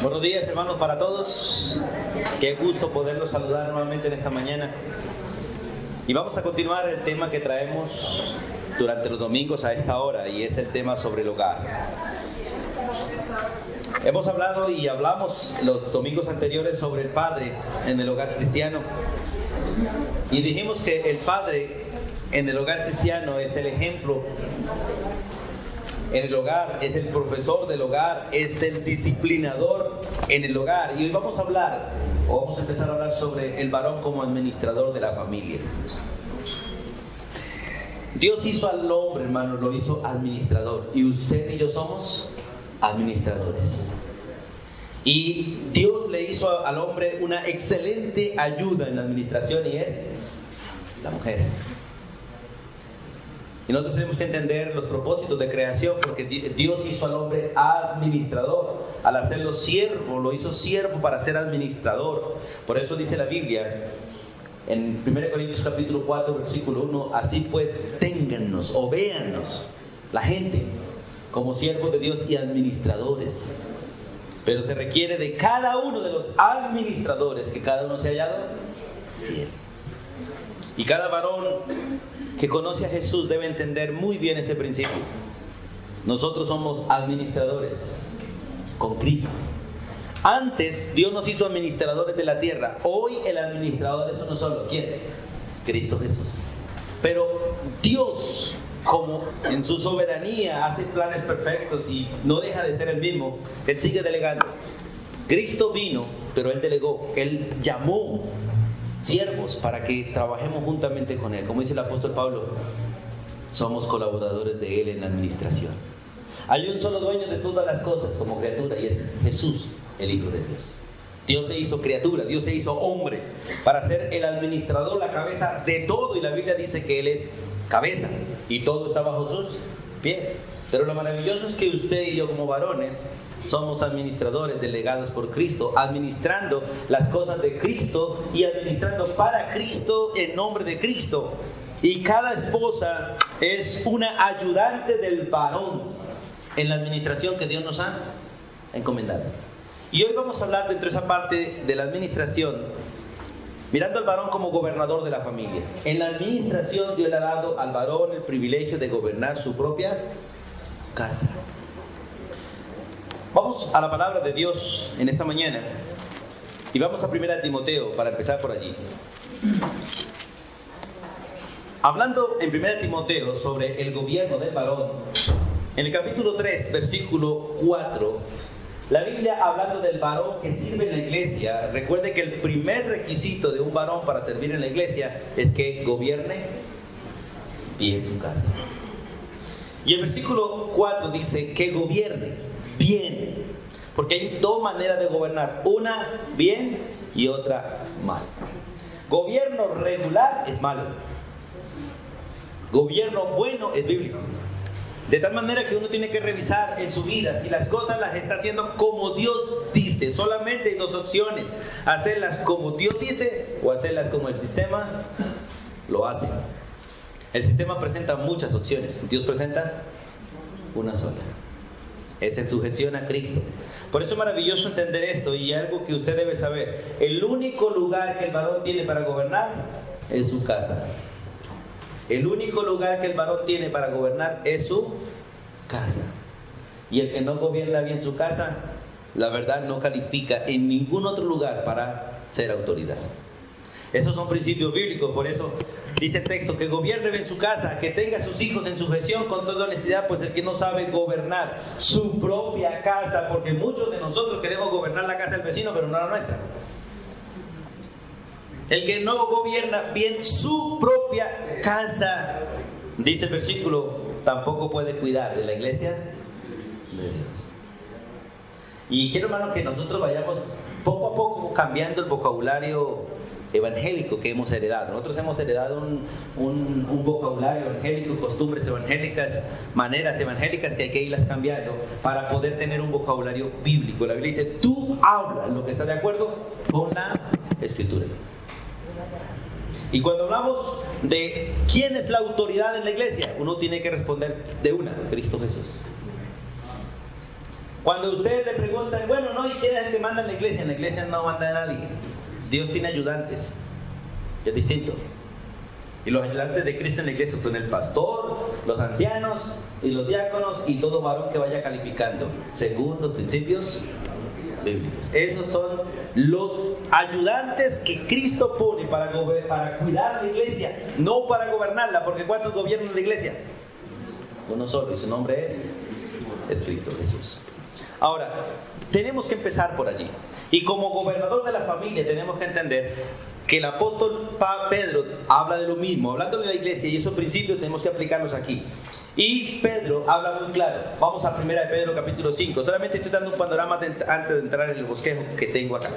Buenos días, hermanos, para todos. Qué gusto poderlos saludar nuevamente en esta mañana. Y vamos a continuar el tema que traemos durante los domingos a esta hora, y es el tema sobre el hogar. Hemos hablado y hablamos los domingos anteriores sobre el padre en el hogar cristiano. Y dijimos que el padre en el hogar cristiano es el ejemplo en el hogar, es el profesor del hogar, es el disciplinador en el hogar. Y hoy vamos a hablar, o vamos a empezar a hablar sobre el varón como administrador de la familia. Dios hizo al hombre, hermano, lo hizo administrador. Y usted y yo somos administradores. Y Dios le hizo al hombre una excelente ayuda en la administración, y es la mujer. Y nosotros tenemos que entender los propósitos de creación, porque Dios hizo al hombre administrador. Al hacerlo siervo, lo hizo siervo para ser administrador. Por eso dice la Biblia en 1 Corintios capítulo 4, versículo 1: así pues, téngannos o véannos la gente como siervos de Dios y administradores. Pero se requiere de cada uno de los administradores que cada uno se haya hallado fiel. Y cada varón que conoce a Jesús debe entender muy bien este principio. Nosotros somos administradores con Cristo. Antes Dios nos hizo administradores de la tierra. Hoy el administrador es uno solo. ¿Quién? Cristo Jesús. Pero Dios, como en su soberanía hace planes perfectos y no deja de ser el mismo, Él sigue delegando. Cristo vino, pero Él delegó. Él llamó siervos para que trabajemos juntamente con Él. Como dice el apóstol Pablo, somos colaboradores de Él en la administración. Hay un solo dueño de todas las cosas como criatura, y es Jesús, el Hijo de Dios. Dios se hizo criatura, Dios se hizo hombre para ser el administrador, la cabeza de todo. Y la Biblia dice que Él es cabeza y todo está bajo sus pies. Pero lo maravilloso es que usted y yo, como varones, somos administradores delegados por Cristo, administrando las cosas de Cristo y administrando para Cristo en nombre de Cristo. Y cada esposa es una ayudante del varón en la administración que Dios nos ha encomendado. Y hoy vamos a hablar dentro de esa parte de la administración, mirando al varón como gobernador de la familia. En la administración Dios le ha dado al varón el privilegio de gobernar su propia casa. Vamos a la palabra de Dios en esta mañana y vamos a 1 Timoteo para empezar por allí. Hablando en 1 Timoteo sobre el gobierno del varón, en el capítulo 3, versículo 4, la Biblia, hablando del varón que sirve en la iglesia, recuerde que el primer requisito de un varón para servir en la iglesia es que gobierne bien su casa. Y el versículo 4 dice que gobierne bien, porque hay dos maneras de gobernar, una bien y otra mal. Gobierno regular es malo, gobierno bueno es bíblico. De tal manera que uno tiene que revisar en su vida si las cosas las está haciendo como Dios dice. Solamente hay dos opciones: hacerlas como Dios dice o hacerlas como el sistema lo hace. El sistema presenta muchas opciones, Dios presenta una sola. Es en sujeción a Cristo. Por eso es maravilloso entender esto, y algo que usted debe saber: el único lugar que el varón tiene para gobernar es su casa. El único lugar que el varón tiene para gobernar es su casa. Y el que no gobierna bien su casa, la verdad no califica en ningún otro lugar para ser autoridad. Esos son principios bíblicos. Por eso dice el texto: que gobierne bien su casa, que tenga a sus hijos en sujeción con toda honestidad, pues el que no sabe gobernar su propia casa, porque muchos de nosotros queremos gobernar la casa del vecino, pero no la nuestra. El que no gobierna bien su propia casa, dice el versículo, tampoco puede cuidar de la iglesia de Dios. Y quiero, hermano, que nosotros vayamos poco a poco cambiando el vocabulario evangélico que hemos heredado. Nosotros hemos heredado un vocabulario evangélico, costumbres evangélicas, maneras evangélicas que hay que irlas cambiando para poder tener un vocabulario bíblico. La Biblia dice: tú habla lo que está de acuerdo con la Escritura. Y cuando hablamos de quién es la autoridad en la iglesia, uno tiene que responder de una: Cristo Jesús. Cuando ustedes le preguntan, bueno, no, ¿y quién es el que manda en la iglesia? En la iglesia no manda nadie. Dios tiene ayudantes. Es distinto. Y los ayudantes de Cristo en la iglesia son el pastor, los ancianos y los diáconos y todo varón que vaya calificando según los principios bíblicos. Esos son los ayudantes que Cristo pone para cuidar la iglesia, no para gobernarla, porque ¿cuántos gobiernan la iglesia? Uno solo, y su nombre es Cristo Jesús. Ahora, tenemos que empezar por allí. Y como gobernador de la familia tenemos que entender que el apóstol Pedro habla de lo mismo, hablando de la iglesia, y esos principios tenemos que aplicarlos aquí. Y Pedro habla muy claro. Vamos a 1 de Pedro capítulo 5. Solamente estoy dando un panorama antes de entrar en el bosquejo que tengo acá.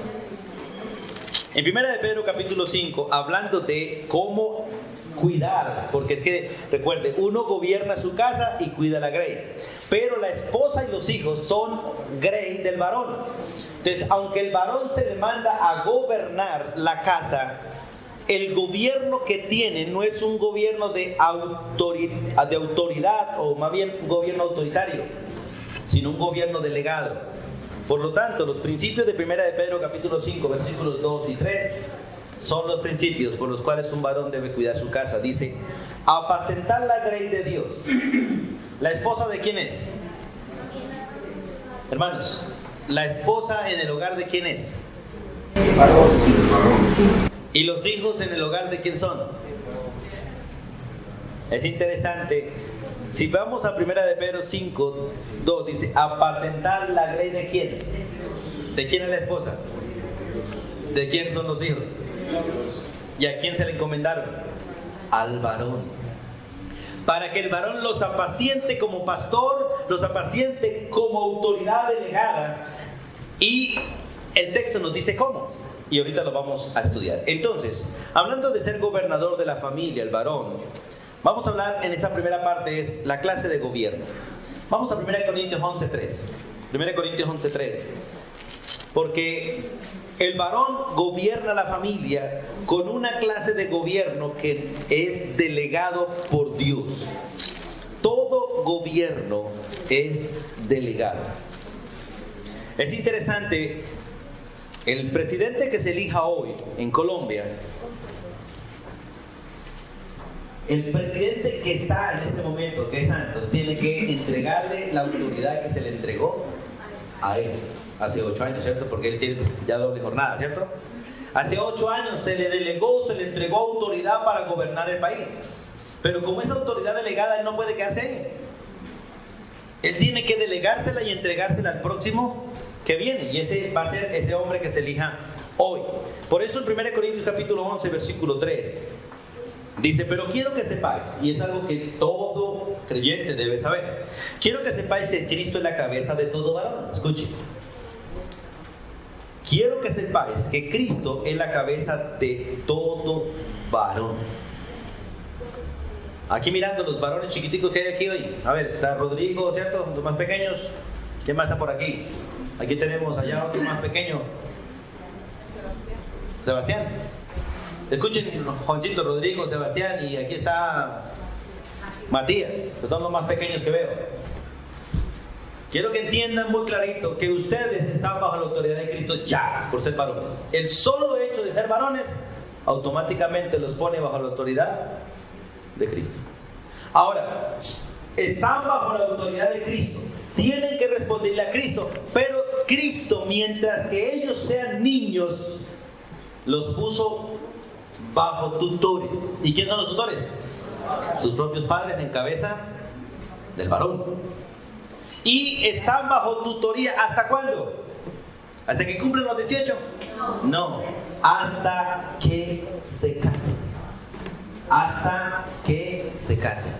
En 1 de Pedro capítulo 5, hablando de cómo cuidar, porque es que, recuerde, uno gobierna su casa y cuida la grey, pero la esposa y los hijos son grey del varón. Entonces, aunque el varón se le manda a gobernar la casa, el gobierno que tiene no es un gobierno de autoridad, o más bien un gobierno autoritario, sino un gobierno delegado. Por lo tanto, los principios de 1 de Pedro capítulo 5, versículos 2 y 3 son los principios por los cuales un varón debe cuidar su casa. Dice, apacentar la grey de Dios. ¿La esposa de quién es? Hermanos, ¿la esposa en el hogar de quién es? ¿Y los hijos en el hogar de quién son? Es interesante. Si vamos a 1 de Pedro 5, 2, dice, apacentar la grey de quién. ¿De quién es la esposa? ¿De quién son los hijos? ¿Y a quién se le encomendaron? Al varón. Para que el varón los apaciente como pastor, los apaciente como autoridad delegada. Y el texto nos dice cómo. Y ahorita lo vamos a estudiar. Entonces, hablando de ser gobernador de la familia, el varón, vamos a hablar en esta primera parte, es la clase de gobierno. Vamos a 1 Corintios 11:3. 1 Corintios 11:3. Porque el varón gobierna la familia con una clase de gobierno que es delegado por Dios. Todo gobierno es delegado. Es interesante, el presidente que se elija hoy en Colombia, el presidente que está en este momento, que es Santos, tiene que entregarle la autoridad que se le entregó a él hace 8 años, ¿cierto? Porque él tiene ya doble jornada, ¿cierto? Hace 8 años se le delegó, se le entregó autoridad para gobernar el país. Pero como es autoridad delegada, él no puede quedarse ahí. Él tiene que delegársela y entregársela al próximo que viene. Y ese va a ser ese hombre que se elija hoy. Por eso en 1 Corintios capítulo 11, versículo 3, dice, pero quiero que sepáis, y es algo que todo creyente debe saber, quiero que sepáis que Cristo es la cabeza de todo varón. Escuchen. Quiero que sepáis que Cristo es la cabeza de todo varón. Aquí mirando los varones chiquiticos que hay aquí hoy. A ver, está Rodrigo, ¿cierto? Los más pequeños. ¿Quién más está por aquí? Aquí tenemos allá otro más pequeño. Sebastián. Escuchen, Juancito, Rodrigo, Sebastián, y aquí está Matías, que son los más pequeños que veo. Quiero que entiendan muy clarito que ustedes están bajo la autoridad de Cristo ya, por ser varones. El solo hecho de ser varones automáticamente los pone bajo la autoridad de Cristo. Ahora, están bajo la autoridad de Cristo, tienen que responderle a Cristo, pero Cristo, mientras que ellos sean niños, los puso bajo tutores. ¿Y quién son los tutores? Sus propios padres en cabeza del varón. Y están bajo tutoría, ¿hasta cuándo? ¿Hasta que cumplen los 18? No, hasta que se casen. Hasta que se casen.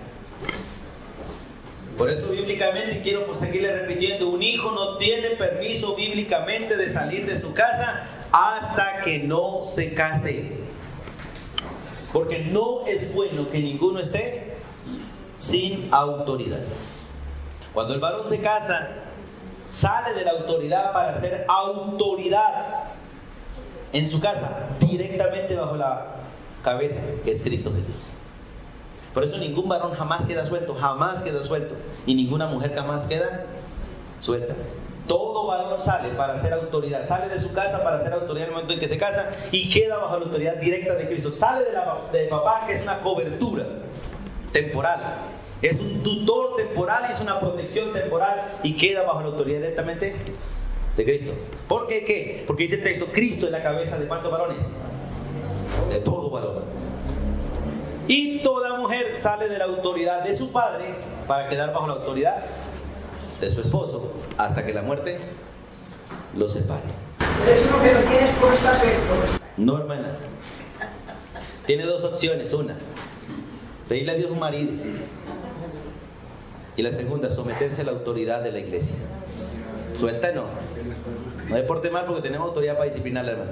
Por eso bíblicamente, quiero seguirle repitiendo, un hijo no tiene permiso bíblicamente de salir de su casa hasta que no se case. Porque no es bueno que ninguno esté sin autoridad. Cuando el varón se casa, sale de la autoridad para ser autoridad en su casa, directamente bajo la cabeza, que es Cristo Jesús. Por eso ningún varón jamás queda suelto, y ninguna mujer jamás queda suelta. Todo varón sale para ser autoridad, sale de su casa para ser autoridad en el momento en que se casa y queda bajo la autoridad directa de Cristo. Sale de papá, que es una cobertura temporal, es un tutor temporal y es una protección temporal, y queda bajo la autoridad directamente de Cristo. ¿Por qué? ¿Qué? Porque dice el texto, Cristo es la cabeza de ¿cuántos varones? De todo varón. Y toda mujer sale de la autoridad de su padre para quedar bajo la autoridad de su esposo hasta que la muerte los separe. Es uno que lo tienes por esta fe. No, hermana. Tiene dos opciones. Una, pedirle a Dios un marido. Y la segunda, someterse a la autoridad de la iglesia. Suelta no. No se porte mal porque tenemos autoridad para disciplinarla, hermano.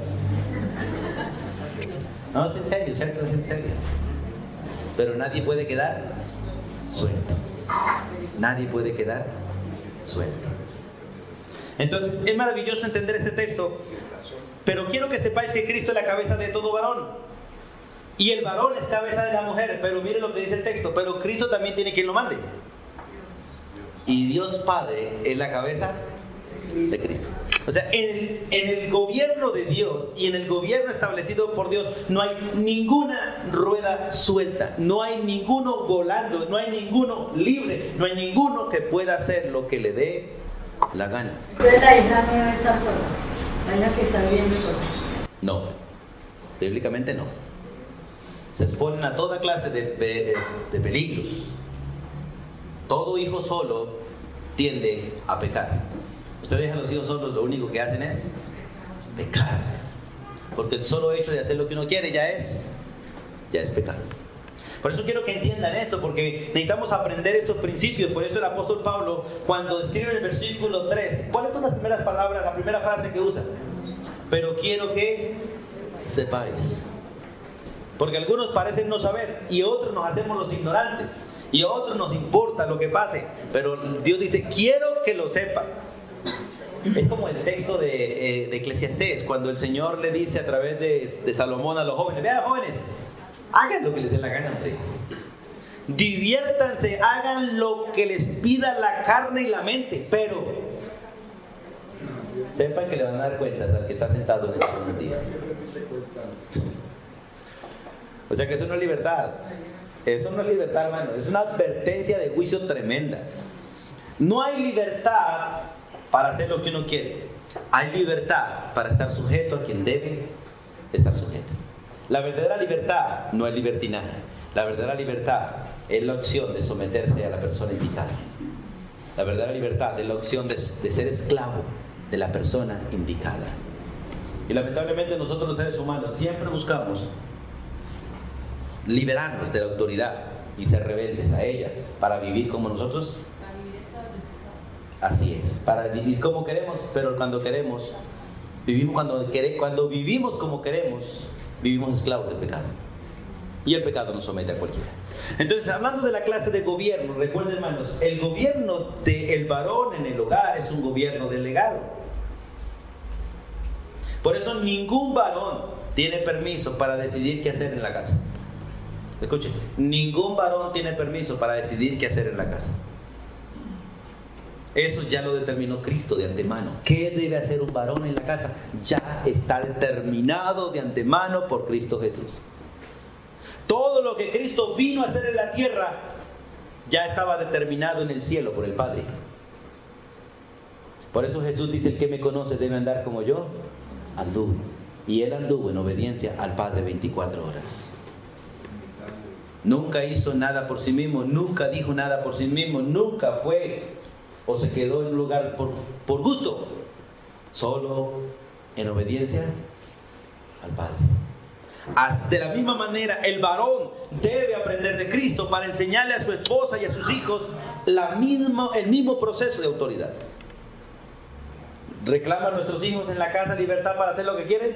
No, es en serio, ¿cierto? Es en serio. Pero nadie puede quedar suelto. Nadie puede quedar suelto. Entonces es maravilloso entender este texto, pero quiero que sepáis que Cristo es la cabeza de todo varón y el varón es cabeza de la mujer. Pero mire lo que dice el texto, pero Cristo también tiene quien lo mande, y Dios Padre es la cabeza de Cristo. O sea, en el gobierno de Dios y en el gobierno establecido por Dios no hay ninguna rueda suelta, no hay ninguno volando, no hay ninguno libre, no hay ninguno que pueda hacer lo que le dé la gana. Entonces la hija no debe estar sola, la hija que está viviendo sola. No, bíblicamente no. Se exponen a toda clase de peligros. Todo hijo solo tiende a pecar. Ustedes dejan a los hijos solos, lo único que hacen es pecar. Porque el solo hecho de hacer lo que uno quiere ya es pecado. Por eso quiero que entiendan esto, porque necesitamos aprender estos principios. Por eso el apóstol Pablo, cuando escribe en el versículo 3, ¿cuáles son las primeras palabras, la primera frase que usa? Pero quiero que sepáis. Porque algunos parecen no saber y otros nos hacemos los ignorantes y a otros nos importa lo que pase. Pero Dios dice, quiero que lo sepan. Es como el texto de Eclesiastés, cuando el Señor le dice a través de Salomón a los jóvenes: vean, jóvenes, hagan lo que les dé la gana, hombre. Diviértanse, hagan lo que les pida la carne y la mente, pero sepan que le van a dar cuentas al que está sentado en el trono día. O sea que eso no es libertad. Eso no es libertad, hermano. Es una advertencia de juicio tremenda. No hay libertad para hacer lo que uno quiere. Hay libertad para estar sujeto a quien debe estar sujeto. La verdadera libertad no es libertinaje. La verdadera libertad es la opción de someterse a la persona indicada. La verdadera libertad es la opción de ser esclavo de la persona indicada. Y lamentablemente nosotros los seres humanos siempre buscamos liberarnos de la autoridad y ser rebeldes a ella para vivir como nosotros. Así es, para vivir como queremos, pero cuando queremos, vivimos cuando vivimos como queremos, vivimos esclavos del pecado. Y el pecado nos somete a cualquiera. Entonces, hablando de la clase de gobierno, recuerden, hermanos, el gobierno del varón en el hogar es un gobierno delegado. Por eso ningún varón tiene permiso para decidir qué hacer en la casa. Escuchen, ningún varón tiene permiso para decidir qué hacer en la casa. Eso ya lo determinó Cristo de antemano. ¿Qué debe hacer un varón en la casa? Ya está determinado de antemano por Cristo Jesús. Todo lo que Cristo vino a hacer en la tierra ya estaba determinado en el cielo por el Padre. Por eso Jesús dice: el que me conoce debe andar como yo anduve. Y Él anduvo en obediencia al Padre 24 horas. Nunca hizo nada por sí mismo, nunca dijo nada por sí mismo, nunca fue o se quedó en un lugar por gusto, solo en obediencia al Padre. De la misma manera, el varón debe aprender de Cristo para enseñarle a su esposa y a sus hijos el mismo proceso de autoridad. ¿Reclaman nuestros hijos en la casa libertad para hacer lo que quieren?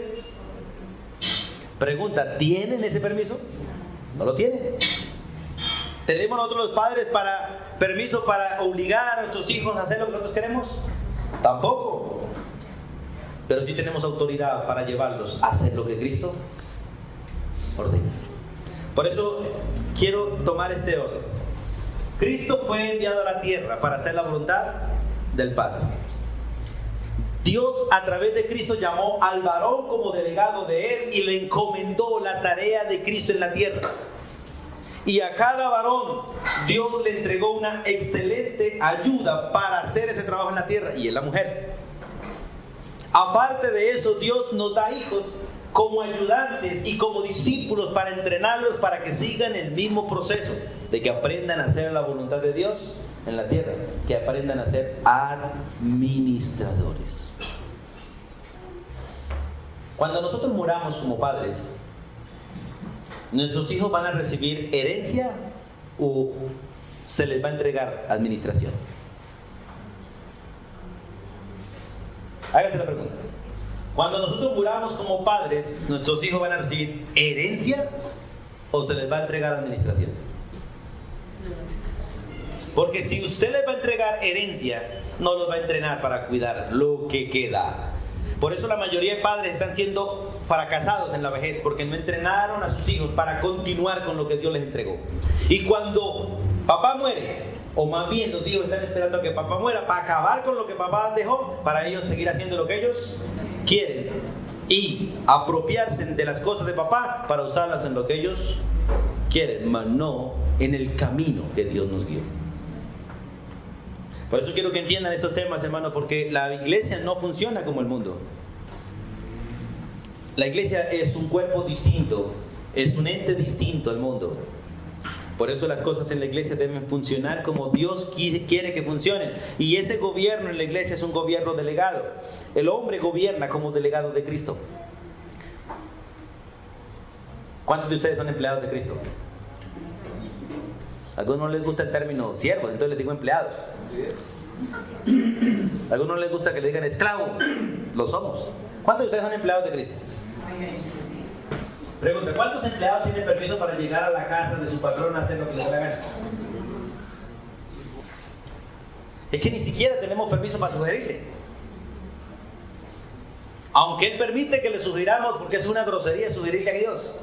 Pregunta, ¿tienen ese permiso? No lo tienen. ¿Tenemos nosotros los padres permiso para obligar a nuestros hijos a hacer lo que nosotros queremos? Tampoco. Pero sí tenemos autoridad para llevarlos a hacer lo que Cristo ordena. Por eso quiero tomar este orden. Cristo fue enviado a la tierra para hacer la voluntad del Padre. Dios a través de Cristo llamó al varón como delegado de él y le encomendó la tarea de Cristo en la tierra. Y a cada varón Dios le entregó una excelente ayuda para hacer ese trabajo en la tierra, y es la mujer. Aparte de eso, Dios nos da hijos como ayudantes y como discípulos para entrenarlos para que sigan el mismo proceso de que aprendan a hacer la voluntad de Dios en la tierra, que aprendan a ser administradores. Cuando nosotros muramos como padres, ¿nuestros hijos van a recibir herencia o se les va a entregar administración? Hágase la pregunta. Cuando nosotros muramos como padres, ¿nuestros hijos van a recibir herencia o se les va a entregar administración? Porque si usted les va a entregar herencia, no los va a entrenar para cuidar lo que queda. Por eso la mayoría de padres están siendo fracasados en la vejez, porque no entrenaron a sus hijos para continuar con lo que Dios les entregó. Y cuando papá muere, o más bien los hijos están esperando a que papá muera para acabar con lo que papá dejó, para ellos seguir haciendo lo que ellos quieren y apropiarse de las cosas de papá para usarlas en lo que ellos quieren, mas no en el camino que Dios nos guió. Por eso quiero que entiendan estos temas, hermanos, porque la iglesia no funciona como el mundo. La iglesia es un cuerpo distinto, es un ente distinto al mundo. Por eso las cosas en la iglesia deben funcionar como Dios quiere que funcionen. Y ese gobierno en la iglesia es un gobierno delegado. El hombre gobierna como delegado de Cristo. ¿Cuántos de ustedes son empleados de Cristo? A algunos no les gusta el término siervos, entonces les digo empleados. A algunos no les gusta que le digan esclavo, lo somos. ¿Cuántos de ustedes son empleados de Cristo? Pregunta, ¿cuántos empleados tienen permiso para llegar a la casa de su patrón a hacer lo que les da la gana? Es que ni siquiera tenemos permiso para sugerirle. Aunque Él permite que le sugiramos, porque es una grosería sugerirle a Dios.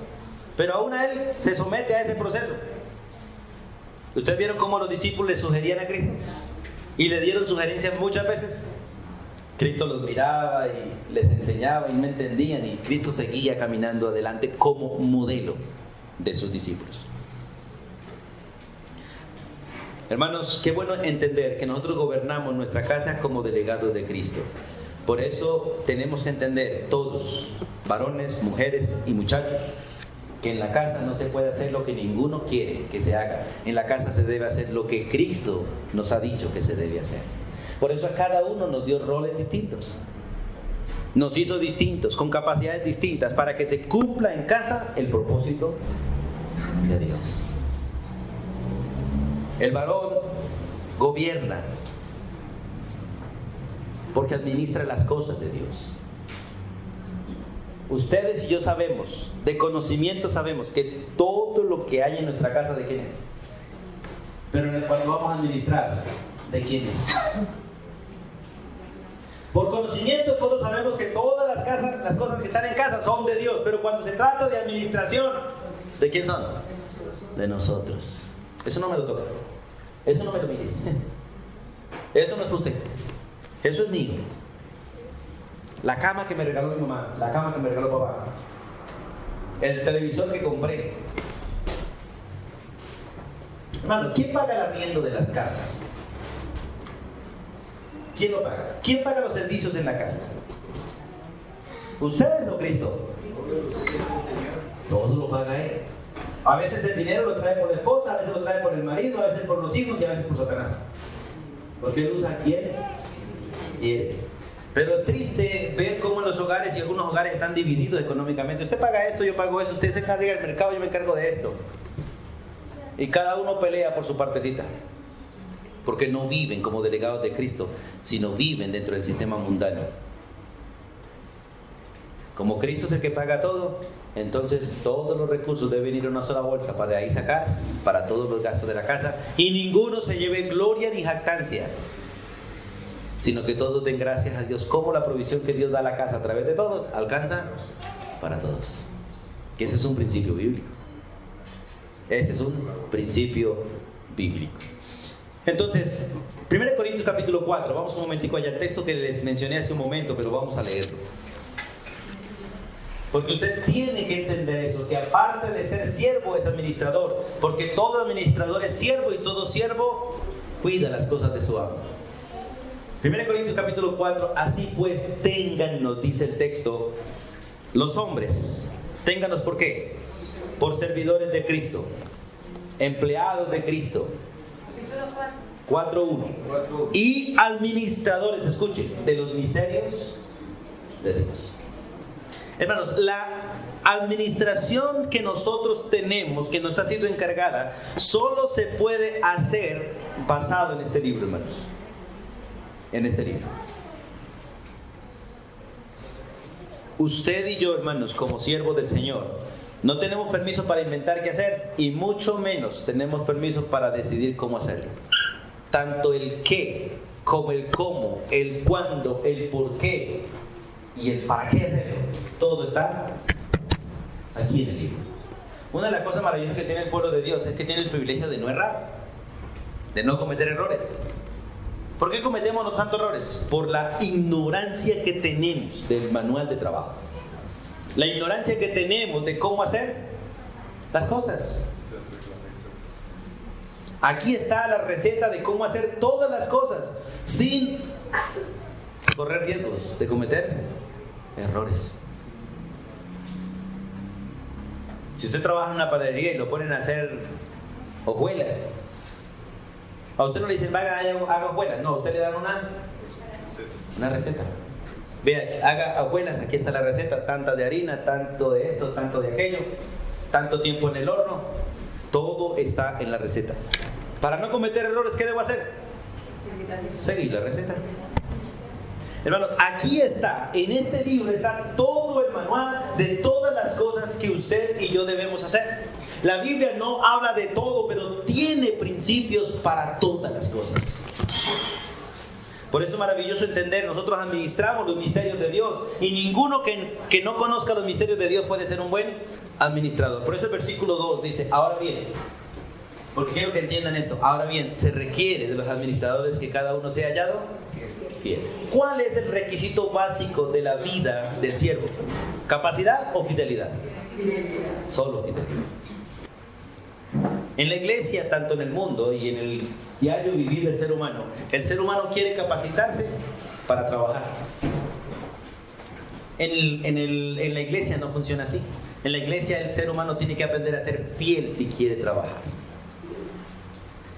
Pero aún a Él se somete a ese proceso. ¿Ustedes vieron cómo los discípulos le sugerían a Cristo? Y le dieron sugerencias muchas veces. Cristo los miraba y les enseñaba y no entendían, y Cristo seguía caminando adelante como modelo de sus discípulos. Hermanos, qué bueno entender que nosotros gobernamos nuestra casa como delegados de Cristo. Por eso tenemos que entender todos, varones, mujeres y muchachos, que en la casa no se puede hacer lo que ninguno quiere que se haga. En la casa se debe hacer lo que Cristo nos ha dicho que se debe hacer. Por eso a cada uno nos dio roles distintos. Nos hizo distintos, con capacidades distintas, para que se cumpla en casa el propósito de Dios. El varón gobierna porque administra las cosas de Dios. Ustedes y yo sabemos, de conocimiento sabemos que todo lo que hay en nuestra casa, ¿de quién es? Pero cuando vamos a administrar, ¿de quién es? Por conocimiento todos sabemos que todas las cosas que están en casa son de Dios, pero cuando se trata de administración, ¿de quién son? De nosotros. Eso no me lo toca, eso no me lo mire, eso no es para usted, eso es mío. La cama que me regaló mi mamá, la cama que me regaló papá, el televisor que compré. Hermano, ¿quién paga el arriendo de las casas? ¿Quién lo paga? ¿Quién paga los servicios en la casa? ¿Ustedes o Cristo? Todo lo paga Él. A veces el dinero lo trae por la esposa, a veces lo trae por el marido, a veces por los hijos y a veces por Satanás. Porque Él usa a quien quiere. Pero es triste ver cómo en los hogares, y algunos hogares están divididos económicamente. Usted paga esto, yo pago eso, usted se encarga del mercado, yo me encargo de esto. Y cada uno pelea por su partecita. Porque no viven como delegados de Cristo, sino viven dentro del sistema mundano. Como Cristo es el que paga todo, entonces todos los recursos deben ir a una sola bolsa para de ahí sacar para todos los gastos de la casa. Y ninguno se lleve gloria ni jactancia, sino que todos den gracias a Dios, como la provisión que Dios da a la casa a través de todos alcanza para todos. Que ese es un principio bíblico. Ese es un principio bíblico. Entonces, 1 Corintios capítulo 4, vamos un momentico allá al texto que les mencioné hace un momento, pero vamos a leerlo. Porque usted tiene que entender eso, que aparte de ser siervo es administrador, porque todo administrador es siervo y todo siervo cuida las cosas de su amo. 1 Corintios capítulo 4, así pues téngannos, dice el texto, los hombres, téngannos ¿por qué? Por servidores de Cristo, empleados de Cristo. Capítulo 4. 4.1. Y administradores, escuchen, de los misterios de Dios. Hermanos, la administración que nosotros tenemos, que nos ha sido encargada, solo se puede hacer basado en este libro, hermanos. En este libro. Usted y yo, hermanos, como siervos del Señor, no tenemos permiso para inventar qué hacer y mucho menos tenemos permiso para decidir cómo hacerlo. Tanto el qué, como el cómo, el cuándo, el por qué y el para qué hacerlo, todo está aquí en el libro. Una de las cosas maravillosas que tiene el pueblo de Dios es que tiene el privilegio de no errar, de no cometer errores. ¿Por qué cometemos los tantos errores? Por la ignorancia que tenemos del manual de trabajo. La ignorancia que tenemos de cómo hacer las cosas. Aquí está la receta de cómo hacer todas las cosas sin correr riesgos de cometer errores. Si usted trabaja en una panadería y lo ponen a hacer hojuelas, a usted no le dicen, vaya, haga hojuelas. No, a usted le dan una receta. Vea, haga hojuelas, aquí está la receta, tanta de harina, tanto de esto, tanto de aquello, tanto tiempo en el horno. Todo está en la receta. Para no cometer errores, ¿qué debo hacer? Seguir la receta. Hermanos, aquí está, en este libro está todo el manual de todas las cosas que usted y yo debemos hacer. La Biblia no habla de todo, pero tiene principios para todas las cosas. Por eso es maravilloso entender, nosotros administramos los misterios de Dios y ninguno que no conozca los misterios de Dios puede ser un buen administrador. Por eso el versículo 2 dice, ahora bien, porque quiero que entiendan esto, ahora bien, se requiere de los administradores que cada uno sea hallado fiel. ¿Cuál es el requisito básico de la vida del siervo? ¿Capacidad o fidelidad? Fidelidad. Solo fidelidad. En la iglesia, tanto en el mundo y en el diario vivir del ser humano, el ser humano quiere capacitarse para trabajar. En la iglesia no funciona así. En la iglesia el ser humano tiene que aprender a ser fiel si quiere trabajar.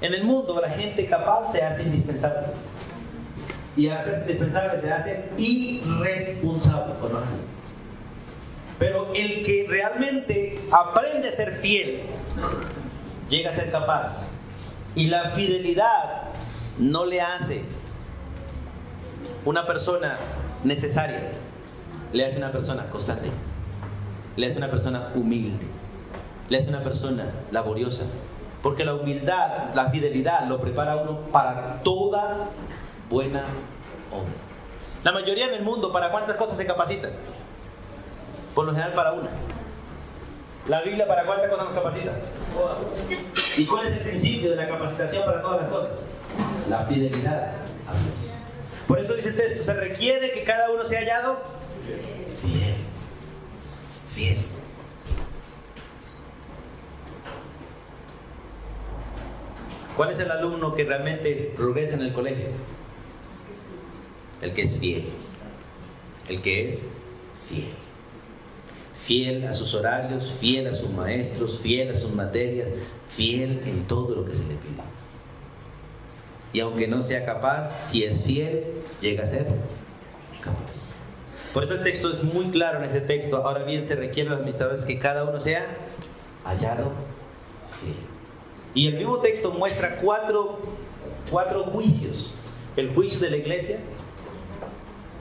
En el mundo la gente capaz se hace indispensable. Y al hacerse indispensable se hace irresponsable, ¿o no es así? Pero el que realmente aprende a ser fiel llega a ser capaz. Y la fidelidad no le hace una persona necesaria, le hace una persona constante, le hace una persona humilde, le hace una persona laboriosa. Porque la humildad, la fidelidad lo prepara a uno para toda buena obra. La mayoría en el mundo, ¿para cuántas cosas se capacitan? Por lo general para una. ¿La Biblia para cuántas cosas nos capacita? ¿Y cuál es el principio de la capacitación para todas las cosas? La fidelidad a Dios. Por eso dice el texto, se requiere que cada uno sea hallado fiel. Fiel. ¿Cuál es el alumno que realmente progresa en el colegio? El que es fiel. El que es fiel. Fiel a sus horarios, fiel a sus maestros, fiel a sus materias, fiel en todo lo que se le pide. Y aunque no sea capaz, si es fiel, llega a ser capaz. Por eso el texto es muy claro en ese texto. Ahora bien, se requiere a los administradores que cada uno sea hallado fiel. Y el mismo texto muestra cuatro juicios. El juicio de la iglesia,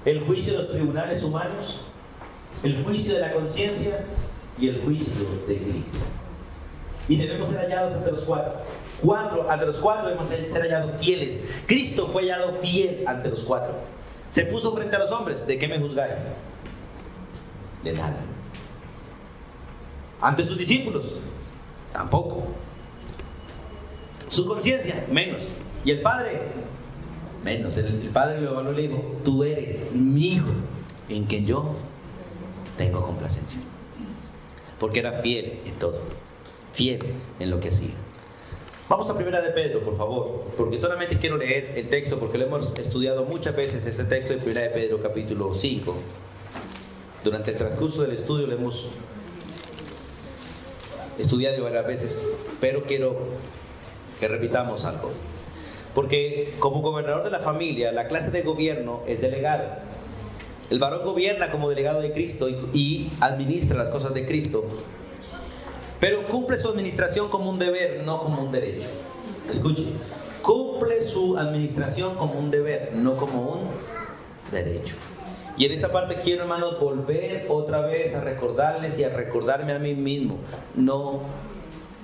el juicio de los tribunales humanos, el juicio de la conciencia y el juicio de Cristo. Y debemos ser hallados ante los cuatro. Ante los cuatro debemos ser hallados fieles. Cristo fue hallado fiel ante los cuatro. Se puso frente a los hombres. ¿De qué me juzgáis? De nada. Ante sus discípulos, tampoco. Su conciencia, menos. Y el padre, menos. El padre lo evaluó y le dijo: tú eres mi hijo, en quien yo tengo complacencia. Porque era fiel en todo, fiel en lo que hacía. Vamos a Primera de Pedro, por favor, porque solamente quiero leer el texto, porque lo hemos estudiado muchas veces, este texto de Primera de Pedro, capítulo 5. Durante el transcurso del estudio lo hemos estudiado varias veces, pero quiero que repitamos algo. Porque como gobernador de la familia, la clase de gobierno es delegado. El varón gobierna como delegado de Cristo y administra las cosas de Cristo, pero cumple su administración como un deber, no como un derecho. Escuchen, cumple su administración como un deber, no como un derecho. Y en esta parte quiero, hermanos, volver otra vez a recordarles y a recordarme a mí mismo: no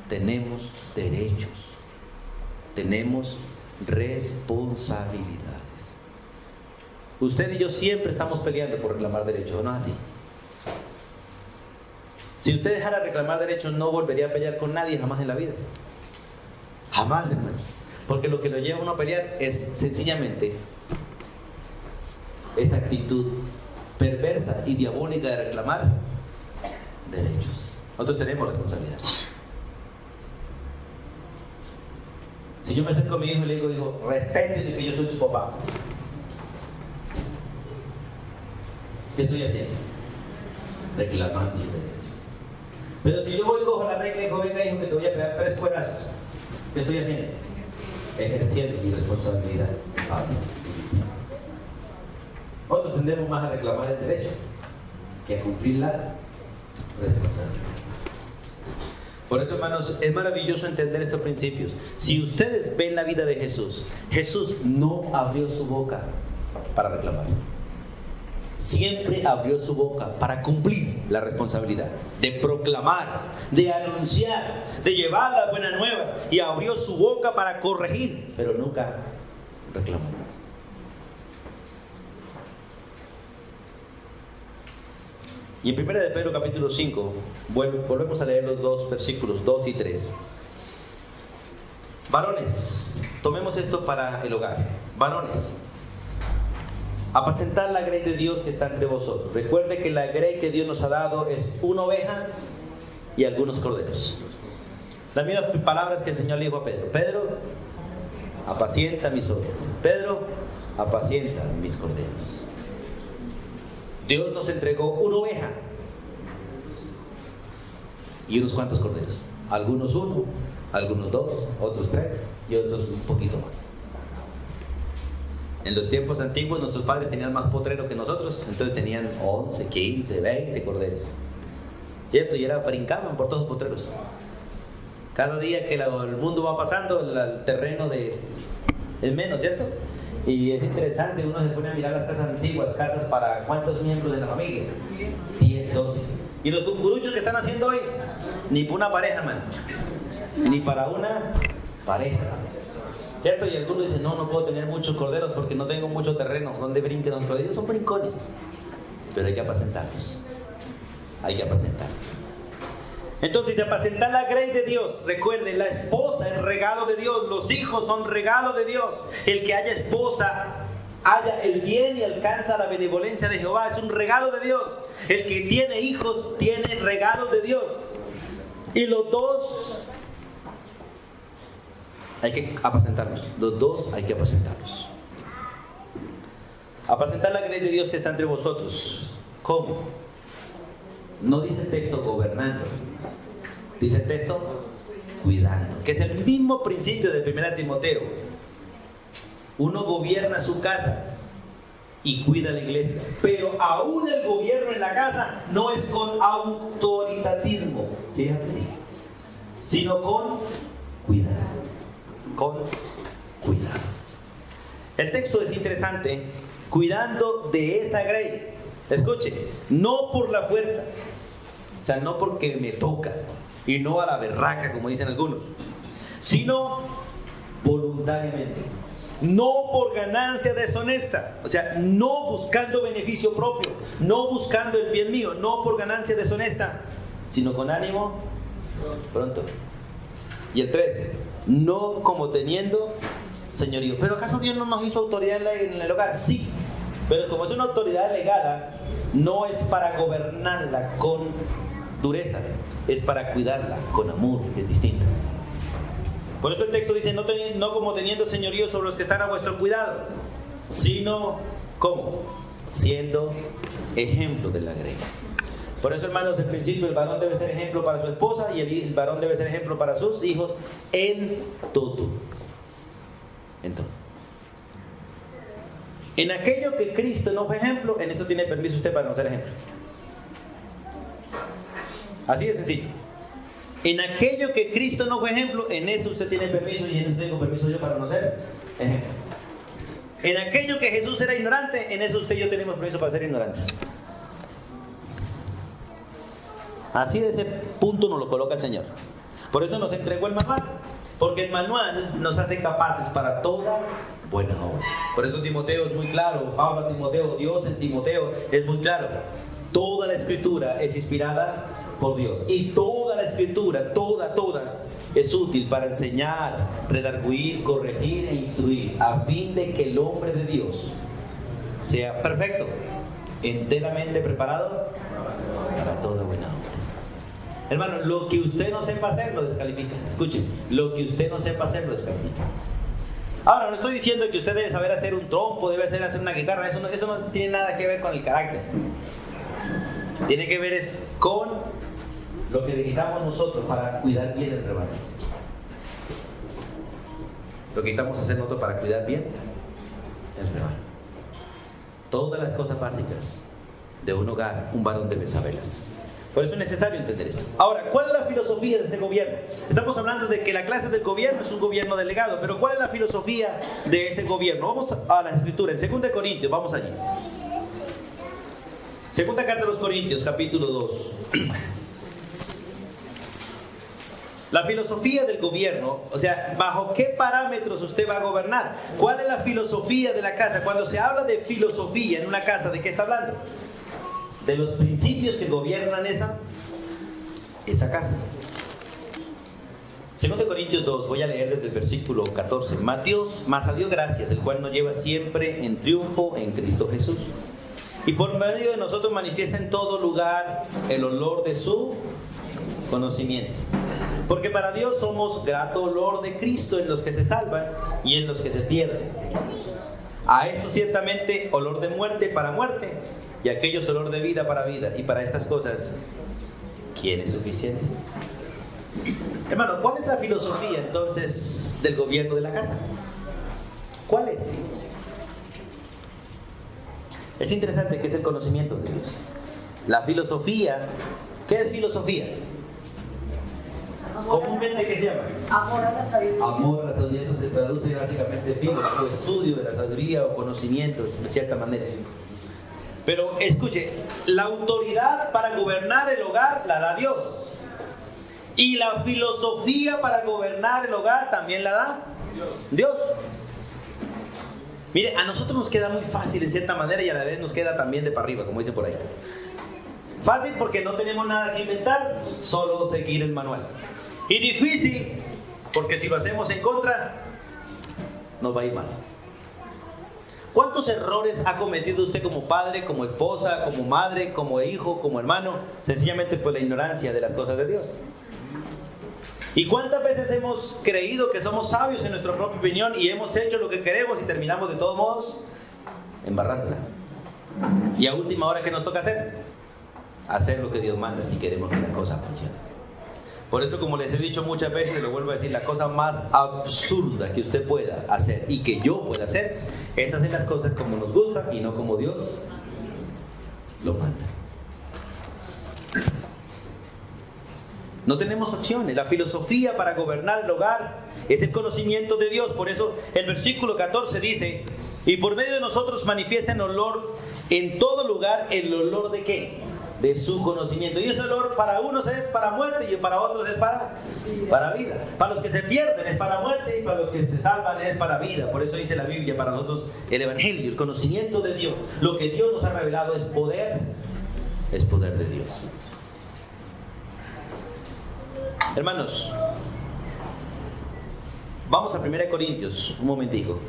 tenemos derechos, tenemos responsabilidades. Usted y yo siempre estamos peleando por reclamar derechos, ¿no es así? Si usted dejara de reclamar derechos, no volvería a pelear con nadie jamás en la vida. Jamás, hermano. Porque lo que lo lleva a uno a pelear es sencillamente esa actitud perversa y diabólica de reclamar derechos. Nosotros tenemos responsabilidad. Si yo me acerco a mi hijo y le digo, respéteme que yo soy su papá, ¿qué estoy haciendo? Reclamando su derecho. Pero si yo voy y cojo la regla y digo, venga hijo, que te voy a pegar 3 cuerazos, ¿qué estoy haciendo? Ejerciendo mi responsabilidad. Nosotros tendemos más a reclamar el derecho que a cumplir la responsabilidad. Por eso, hermanos, es maravilloso entender estos principios. Si ustedes ven la vida de Jesús, Jesús no abrió su boca para reclamar. Siempre abrió su boca para cumplir la responsabilidad de proclamar, de anunciar, de llevar las buenas nuevas, y abrió su boca para corregir, pero nunca reclamó. Y en 1 de Pedro capítulo 5 volvemos a leer los 2 versículos 2 y 3. Varones, tomemos esto para el hogar. Varones, apacentad la grey de Dios que está entre vosotros. Recuerde que la grey que Dios nos ha dado es una oveja y algunos corderos. Las mismas palabras que el Señor le dijo a Pedro: Pedro, apacienta mis ovejas. Pedro, apacienta mis corderos. Dios nos entregó una oveja y unos cuantos corderos. Algunos 1, algunos 2, otros 3 y otros un poquito más. En los tiempos antiguos nuestros padres tenían más potreros que nosotros, entonces tenían 11, 15, 20 corderos. ¿Cierto? Y brincaban por todos los potreros. Cada día que el mundo va pasando, el terreno es menos, ¿cierto? Y es interesante, uno se pone a mirar las casas antiguas, casas para ¿cuántos miembros de la familia? 10, 12. Y los cucuruchos que están haciendo hoy, ni para una pareja, hermano. Ni para una pareja. ¿Cierto? Y algunos dicen, no puedo tener muchos corderos porque no tengo mucho terreno donde brinquen los corderos. Son brincones. Pero hay que apacentarlos. Hay que apacentarlos. Entonces, apacentar la grey de Dios. Recuerden, la esposa es regalo de Dios. Los hijos son regalo de Dios. El que haya esposa, haya el bien y alcanza la benevolencia de Jehová. Es un regalo de Dios. El que tiene hijos, tiene regalos de Dios. Y los dos hay que apacentarlos. Los dos hay que apacentarlos. Apacentar la grey de Dios que está entre vosotros. ¿Cómo? No dice el texto gobernando. Dice el texto cuidando. Que es el mismo principio de 1 Timoteo. Uno gobierna su casa y cuida la iglesia. Pero aún el gobierno en la casa no es con autoritatismo. ¿Sí es así? Sino con cuidado. Con cuidado. El texto es interesante. Cuidando de esa grey. Escuche, no por la fuerza. O sea, no porque me toca. Y no a la berraca, como dicen algunos. Sino voluntariamente. No por ganancia deshonesta. O sea, no buscando beneficio propio. No buscando el bien mío. No por ganancia deshonesta. Sino con ánimo pronto. Y el 3. No como teniendo señorío. ¿Pero acaso Dios no nos hizo autoridad en el hogar? Sí, pero como es una autoridad delegada, no es para gobernarla con dureza, es para cuidarla con amor, que es distinto. Por eso el texto dice, no como teniendo señorío sobre los que están a vuestro cuidado, sino, ¿cómo? Siendo ejemplo de la grey. Por eso, hermanos, en principio el varón debe ser ejemplo para su esposa y el varón debe ser ejemplo para sus hijos en todo. En todo. En aquello que Cristo no fue ejemplo, en eso tiene permiso usted para no ser ejemplo. Así de sencillo. En aquello que Cristo no fue ejemplo, en eso usted tiene permiso y en eso tengo permiso yo para no ser ejemplo. En aquello que Jesús era ignorante, en eso usted y yo tenemos permiso para ser ignorantes. Así de ese punto nos lo coloca el Señor. Por eso nos entregó el manual, porque el manual nos hace capaces para toda buena obra. Por eso Timoteo es muy claro, Pablo a Timoteo, Dios en Timoteo es muy claro. Toda la escritura es inspirada por Dios. Y toda la escritura, toda, es útil para enseñar, redarguir, corregir e instruir, a fin de que el hombre de Dios sea perfecto, enteramente preparado para toda buena obra. Hermano, lo que usted no sepa hacer lo descalifica. Escuchen, lo que usted no sepa hacer lo descalifica. Ahora, no estoy diciendo que usted debe saber hacer un trompo, debe saber hacer una guitarra, eso no tiene nada que ver con el carácter. Tiene que ver es con lo que necesitamos nosotros para cuidar bien el rebaño. Lo que necesitamos hacer nosotros para cuidar bien el rebaño. Todas las cosas básicas de un hogar, un varón debe saberlas. Por eso es necesario entender esto. Ahora, ¿cuál es la filosofía de este gobierno? Estamos hablando de que la clase del gobierno es un gobierno delegado, pero ¿cuál es la filosofía de ese gobierno? Vamos a la escritura, en 2 Corintios, vamos allí. Segunda carta de los Corintios, capítulo 2. La filosofía del gobierno, o sea, ¿bajo qué parámetros usted va a gobernar? ¿Cuál es la filosofía de la casa? Cuando se habla de filosofía en una casa, ¿de qué está hablando? De los principios que gobiernan esa casa. 2 Corintios 2, voy a leer desde el versículo 14. Mas a Dios gracias, el cual nos lleva siempre en triunfo en Cristo Jesús. Y por medio de nosotros manifiesta en todo lugar el olor de su conocimiento. Porque para Dios somos grato olor de Cristo en los que se salvan y en los que se pierden. A esto ciertamente olor de muerte para muerte, y a aquellos olor de vida para vida. Y para estas cosas, ¿quién es suficiente? Hermano, ¿cuál es la filosofía entonces del gobierno de la casa? ¿Cuál es? Es interesante que es el conocimiento de Dios. La filosofía, ¿qué es filosofía? Comúnmente, ¿qué se llama? Amor a la sabiduría. Amor a la sabiduría, eso se traduce básicamente en o estudio de la sabiduría o conocimientos, de cierta manera. Pero escuche, la autoridad para gobernar el hogar la da Dios. Y la filosofía para gobernar el hogar también la da Dios. Mire, a nosotros nos queda muy fácil en cierta manera y a la vez nos queda también de para arriba, como dicen por ahí. Fácil porque no tenemos nada que inventar, solo seguir el manual. Y difícil porque si lo hacemos en contra, nos va a ir mal. ¿Cuántos errores ha cometido usted como padre, como esposa, como madre, como hijo, como hermano? Sencillamente por la ignorancia de las cosas de Dios. ¿Y cuántas veces hemos creído que somos sabios en nuestra propia opinión y hemos hecho lo que queremos y terminamos de todos modos embarrándola? Y a última hora, ¿qué nos toca hacer? Hacer lo que Dios manda si queremos que la cosa funcione. Por eso, como les he dicho muchas veces, lo vuelvo a decir, la cosa más absurda que usted pueda hacer y que yo pueda hacer es hacer las cosas como nos gusta y no como Dios lo manda. No tenemos opciones. La filosofía para gobernar el hogar es el conocimiento de Dios. Por eso el versículo 14 dice, y por medio de nosotros manifiesta el olor en todo lugar, ¿el olor de qué? De su conocimiento. Y ese olor para unos es para muerte y para otros es para vida. Para los que se pierden es para muerte y para los que se salvan es para vida. Por eso dice la Biblia para nosotros el Evangelio, el conocimiento de Dios. Lo que Dios nos ha revelado es poder de Dios. Hermanos, Vamos a 1 Corintios, un momentico.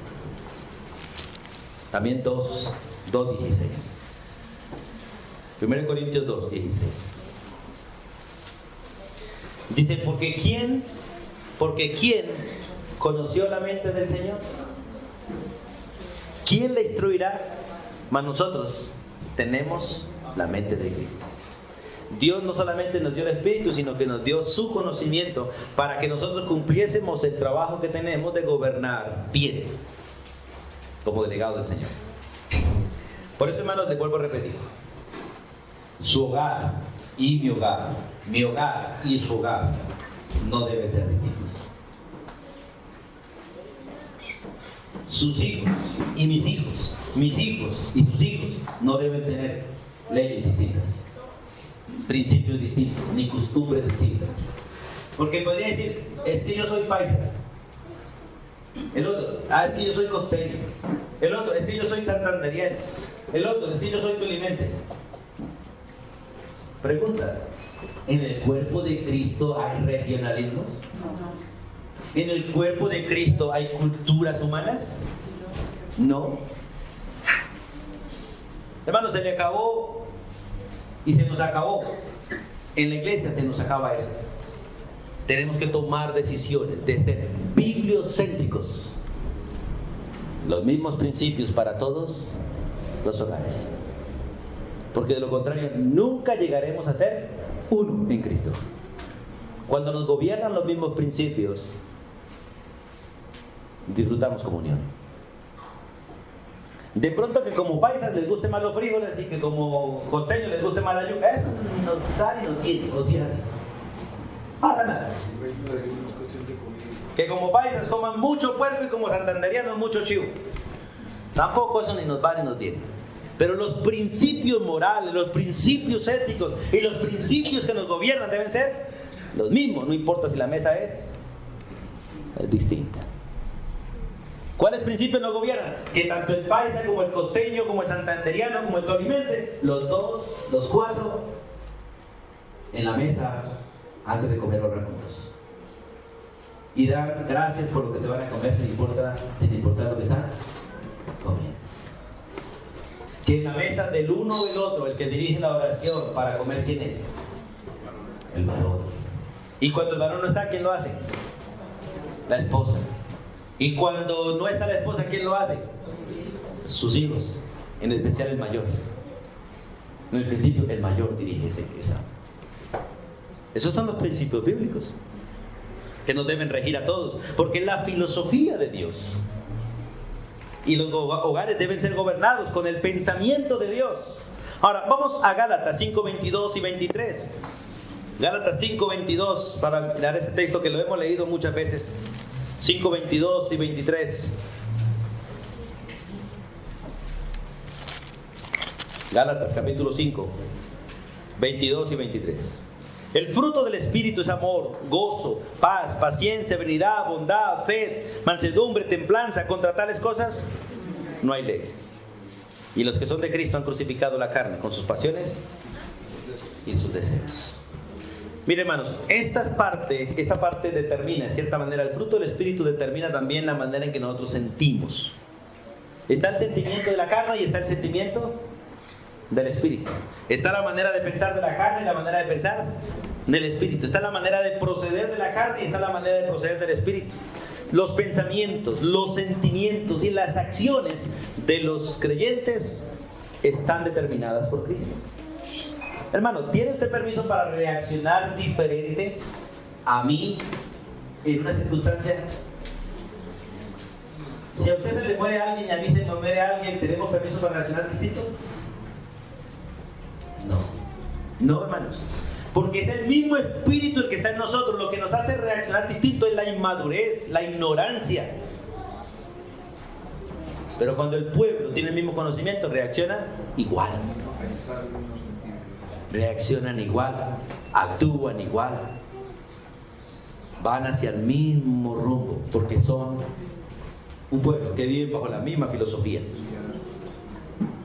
También 2:16. 1 Corintios 2:16. Dice, porque ¿quién conoció la mente del Señor? ¿Quién le instruirá? Mas nosotros tenemos la mente de Cristo. Dios no solamente nos dio el Espíritu, sino que nos dio su conocimiento para que nosotros cumpliésemos el trabajo que tenemos de gobernar bien, como delegado del Señor. Por eso, hermanos, les vuelvo a repetir. Su hogar y mi hogar y su hogar no deben ser distintos. Sus hijos y mis hijos y sus hijos no deben tener leyes distintas, principios distintos, ni costumbres distintas. Porque podría decir, es que yo soy paisa. El otro, es que yo soy costeño. El otro, es que yo soy santanderiano. El otro, es que yo soy tolimense. Pregunta, ¿en el cuerpo de Cristo hay regionalismos? ¿En el cuerpo de Cristo hay culturas humanas? No. Hermanos, se le acabó y se nos acabó. En la iglesia se nos acaba eso. Tenemos que tomar decisiones de ser bibliocéntricos. Los mismos principios para todos los hogares. Porque de lo contrario nunca llegaremos a ser uno en Cristo. Cuando nos gobiernan los mismos principios, disfrutamos comunión. De pronto que como paisas les guste más los frijoles y que como costeños les guste más la yuca, eso nos da y nos tiene, o si es así. Para nada. Que como paisas coman mucho puerco y como santanderianos mucho chivo. Tampoco eso ni nos va ni nos viene. Pero los principios morales, los principios éticos y los principios que nos gobiernan deben ser los mismos, no importa si la mesa es distinta. ¿Cuáles principios nos gobiernan? Que tanto el paisa como el costeño, como el santanderiano, como el tolimense, los dos, los cuatro, en la mesa antes de comer orar juntos. Y dar gracias por lo que se van a comer sin importar lo que están comiendo. Que en la mesa del uno o del otro, el que dirige la oración para comer, ¿quién es? El varón. Y cuando el varón no está, ¿quién lo hace? La esposa. Y cuando no está la esposa, ¿quién lo hace? Sus hijos, en especial el mayor. En el principio, el mayor dirige esa. Esos son los principios bíblicos que nos deben regir a todos, porque es la filosofía de Dios. Y los hogares deben ser gobernados con el pensamiento de Dios. Ahora, vamos a Gálatas 5:22 y 23. Gálatas 5:22, para mirar este texto que lo hemos leído muchas veces. 5:22 y 23. Gálatas capítulo 5, 22 y 23. El fruto del Espíritu es amor, gozo, paz, paciencia, benignidad, bondad, fe, mansedumbre, templanza. Contra tales cosas no hay ley. Y los que son de Cristo han crucificado la carne con sus pasiones y sus deseos. Miren, hermanos, esta parte determina, en cierta manera, el fruto del Espíritu determina también la manera en que nosotros sentimos. Está el sentimiento de la carne y está el sentimiento del Espíritu. Está la manera de pensar de la carne y la manera de pensar del Espíritu. Está la manera de proceder de la carne y está la manera de proceder del Espíritu. Los pensamientos, los sentimientos y las acciones de los creyentes están determinadas por Cristo. Hermano, ¿tiene usted permiso para reaccionar diferente a mí en una circunstancia? Si a usted se le muere alguien y a mí se me muere alguien, ¿tenemos permiso para reaccionar distinto? No, hermanos. Porque es el mismo Espíritu el que está en nosotros. Lo que nos hace reaccionar distinto es la inmadurez, la ignorancia. Pero cuando el pueblo tiene el mismo conocimiento, reacciona igual. Reaccionan igual, actúan igual, van hacia el mismo rumbo, porque son un pueblo que vive bajo la misma filosofía.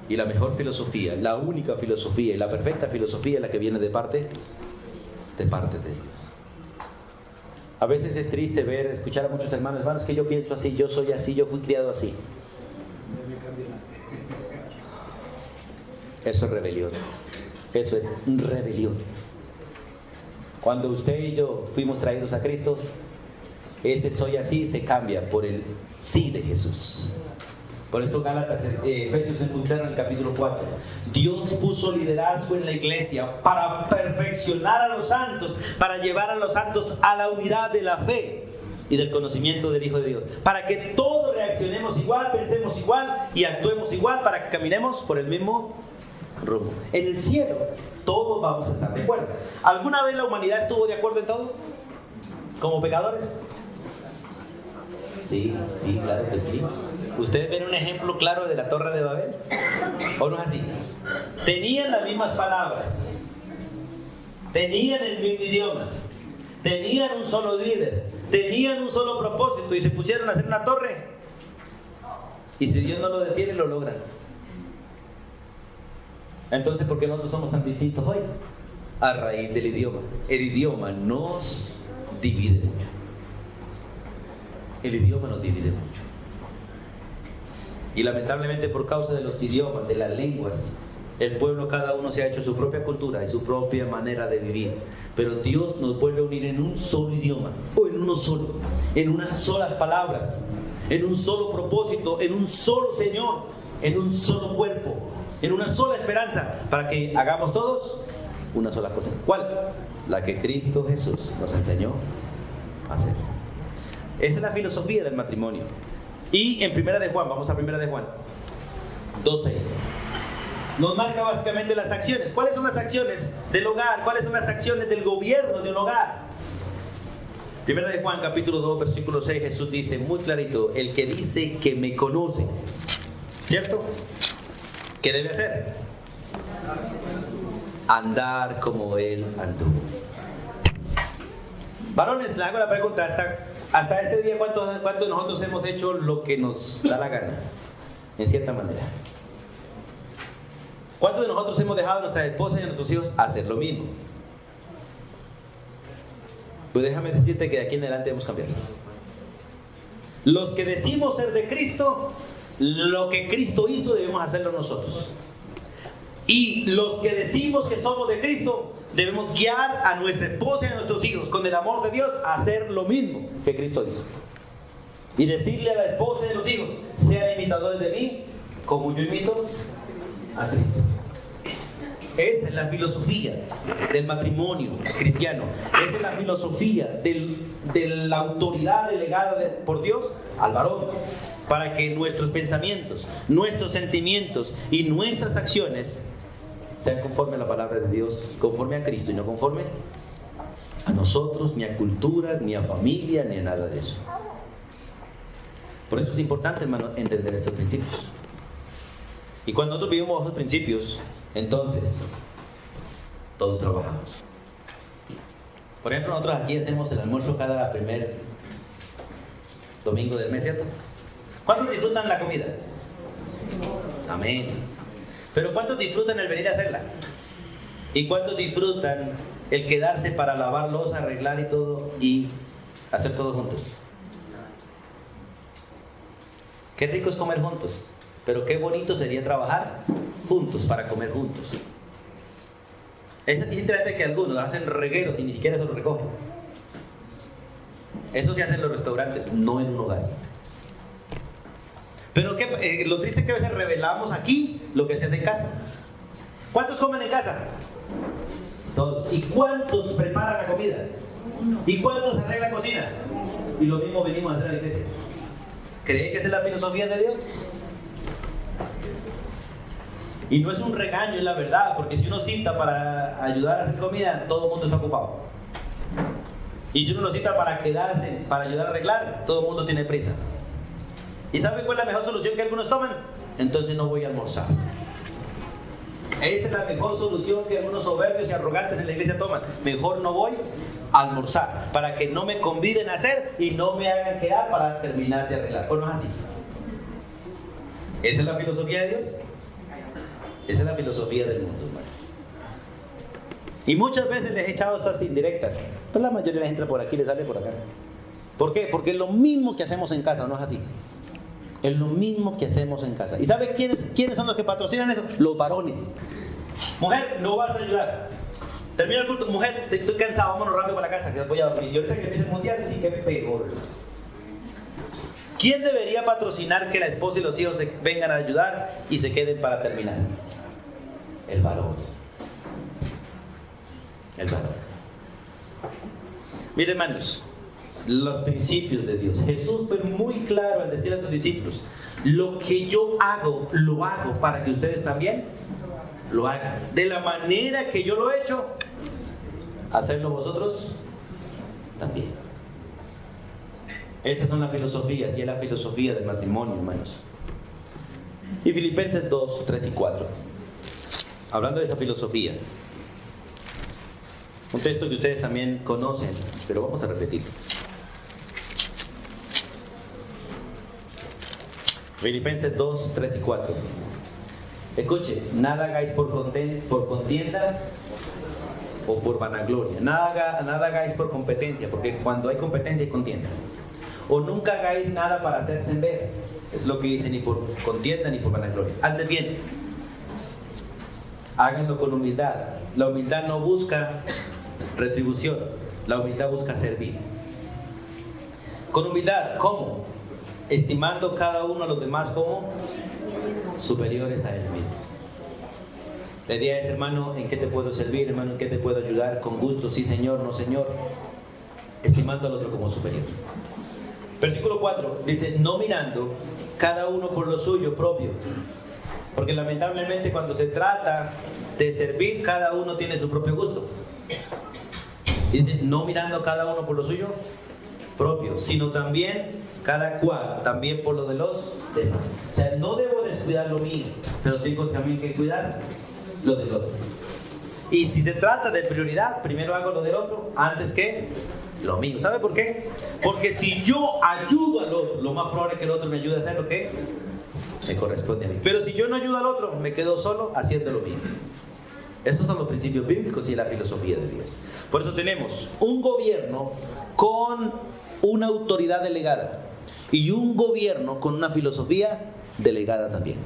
Y la mejor filosofía, la única filosofía y la perfecta filosofía es la que viene de parte de Dios. A veces es triste escuchar a muchos hermanos, que yo pienso así, yo soy así, yo fui criado así. Eso es rebelión. Eso es rebelión. Cuando usted y yo fuimos traídos a Cristo, ese soy así se cambia por el sí de Jesús. Por eso Efesios es muy claro en el capítulo 4. Dios puso liderazgo en la iglesia para perfeccionar a los santos, para llevar a los santos a la unidad de la fe y del conocimiento del Hijo de Dios. Para que todos reaccionemos igual, pensemos igual y actuemos igual, para que caminemos por el mismo rumbo. En el cielo todos vamos a estar de acuerdo. ¿Alguna vez la humanidad estuvo de acuerdo en todo? ¿Como pecadores? Sí, claro que sí. ¿Ustedes ven un ejemplo claro de la Torre de Babel? ¿O no es así? Tenían las mismas palabras, tenían el mismo idioma, tenían un solo líder, tenían un solo propósito y se pusieron a hacer una torre. Y si Dios no lo detiene, lo logran. Entonces, ¿por qué nosotros somos tan distintos hoy? A raíz del idioma. El idioma nos divide mucho. El idioma nos divide mucho. Y lamentablemente por causa de los idiomas, de las lenguas, el pueblo cada uno se ha hecho su propia cultura y su propia manera de vivir. Pero Dios nos vuelve a unir en un solo idioma, o en uno solo, en unas solas palabras, en un solo propósito, en un solo Señor, en un solo cuerpo, en una sola esperanza, para que hagamos todos una sola cosa. ¿Cuál? La que Cristo Jesús nos enseñó a hacer. Esa es la filosofía del matrimonio. Y en Primera de Juan, vamos a Primera de Juan 2:6, nos marca básicamente las acciones. ¿Cuáles son las acciones del hogar? ¿Cuáles son las acciones del gobierno de un hogar? Primera de Juan, capítulo 2, versículo 6, Jesús dice muy clarito: el que dice que me conoce, ¿cierto? ¿Qué debe hacer? Andar como Él anduvo. Varones, le hago la pregunta: hasta este día, ¿cuántos de nosotros hemos hecho lo que nos da la gana? En cierta manera. ¿Cuántos de nosotros hemos dejado a nuestras esposas y a nuestros hijos hacer lo mismo? Pues déjame decirte que de aquí en adelante debemos cambiar. Los que decimos ser de Cristo, lo que Cristo hizo debemos hacerlo nosotros. Y los que decimos que somos de Cristo, debemos guiar a nuestra esposa y a nuestros hijos con el amor de Dios a hacer lo mismo que Cristo hizo. Y decirle a la esposa y a los hijos: sean imitadores de mí como yo imito a Cristo. Esa es la filosofía del matrimonio cristiano. Esa es la filosofía de la autoridad delegada por Dios al varón, para que nuestros pensamientos, nuestros sentimientos y nuestras acciones sean conforme a la palabra de Dios, conforme a Cristo, y no conforme a nosotros, ni a culturas, ni a familia, ni a nada de eso. Por eso es importante, hermano, entender estos principios. Y cuando nosotros vivimos esos principios, entonces todos trabajamos. Por ejemplo, nosotros aquí hacemos el almuerzo cada primer domingo del mes, ¿cierto? ¿Cuántos disfrutan la comida? Amén. Pero ¿cuántos disfrutan el venir a hacerla? ¿Y cuántos disfrutan el quedarse para lavar loza, arreglar y todo, y hacer todo juntos? Qué rico es comer juntos, pero qué bonito sería trabajar juntos para comer juntos. Es interesante que algunos hacen regueros y ni siquiera se lo recogen. Eso se hace en los restaurantes, no en un hogar. Pero lo triste es que a veces revelamos aquí lo que se hace en casa. ¿Cuántos comen en casa? Todos. ¿Y cuántos preparan la comida? ¿Y cuántos arreglan la cocina? Y lo mismo venimos a hacer a la iglesia. ¿Creen que esa es la filosofía de Dios? Y no es un regaño, es la verdad, porque si uno cita para ayudar a hacer comida, todo el mundo está ocupado. Y si uno lo cita para quedarse, para ayudar a arreglar, todo el mundo tiene prisa. ¿Y sabe cuál es la mejor solución que algunos toman? Entonces no voy a almorzar. Esa es la mejor solución que algunos soberbios y arrogantes en la iglesia toman. Mejor no voy a almorzar, para que no me conviden a hacer y no me hagan quedar para terminar de arreglar. ¿O no es así? ¿Esa es la filosofía de Dios? Esa es la filosofía del mundo, hermano. Y muchas veces les he echado estas indirectas. Pues la mayoría les entra por aquí y les sale por acá. ¿Por qué? Porque es lo mismo que hacemos en casa, ¿no es así? Es lo mismo que hacemos en casa. ¿Y sabe quiénes son los que patrocinan eso? Los varones. Mujer, no vas a ayudar. Termina el culto, mujer, estoy cansado, vámonos rápido para la casa, que voy a dormir. Y ahorita que empiece el mundial, sí que peor. ¿Quién debería patrocinar que la esposa y los hijos se vengan a ayudar y se queden para terminar? El varón. El varón. Miren, hermanos, los principios de Dios. Jesús fue muy claro al decir a sus discípulos: lo que yo hago, lo hago para que ustedes también lo hagan. De la manera que yo lo he hecho, hacerlo vosotros también. Esas son las filosofías, y es la filosofía del matrimonio, hermanos. Y Filipenses 2, 3 y 4. Hablando de esa filosofía, un texto que ustedes también conocen, pero vamos a repetirlo. Filipenses 2, 3 y 4. Escuche, nada hagáis por contienda o por vanagloria. Nada hagáis por competencia, porque cuando hay competencia hay contienda. O nunca hagáis nada para hacerse ver. Es lo que dice, ni por contienda ni por vanagloria. Antes bien, háganlo con humildad. La humildad no busca retribución, la humildad busca servir. Con humildad, ¿cómo? Estimando cada uno a los demás como superiores a él mismo. La idea es, hermano, ¿en qué te puedo servir? Hermano, ¿en qué te puedo ayudar? Con gusto, sí señor, no señor. Estimando al otro como superior. Versículo 4 dice: no mirando cada uno por lo suyo propio. Porque lamentablemente cuando se trata de servir, cada uno tiene su propio gusto. Dice: no mirando cada uno por lo suyo propio, sino también cada cual también por lo de los demás. O sea, no debo descuidar lo mío, pero tengo también que cuidar lo del otro. Y si se trata de prioridad, primero hago lo del otro antes que lo mío. ¿Sabe por qué? Porque si yo ayudo al otro, lo más probable es que el otro me ayude a hacer lo que me corresponde a mí. Pero si yo no ayudo al otro, me quedo solo haciendo lo mío. Esos son los principios bíblicos y la filosofía de Dios. Por eso tenemos un gobierno con una autoridad delegada y un gobierno con una filosofía delegada también.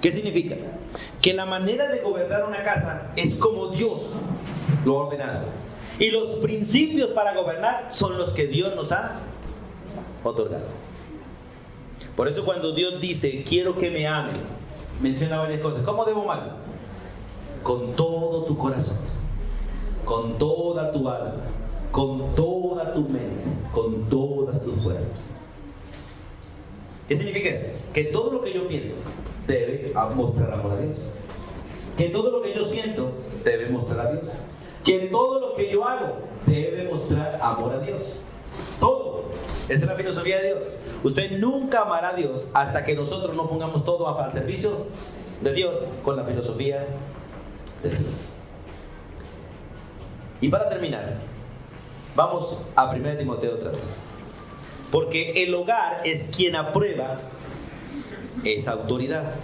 ¿Qué significa? Que la manera de gobernar una casa es como Dios lo ha ordenado. Y los principios para gobernar son los que Dios nos ha otorgado. Por eso cuando Dios dice: quiero que me amen, menciona varias cosas. ¿Cómo debo amarlo? Con todo tu corazón, con toda tu alma, con toda tu mente, con todas tus fuerzas. ¿Qué significa eso? Que todo lo que yo pienso debe mostrar amor a Dios. Que todo lo que yo siento debe mostrar a Dios. Que todo lo que yo hago debe mostrar amor a Dios. Todo. Esta es la filosofía de Dios. Usted nunca amará a Dios hasta que nosotros no pongamos todo al servicio de Dios con la filosofía de Dios. Y para terminar, vamos a 1 Timoteo otra vez. Porque el hogar es quien aprueba esa autoridad.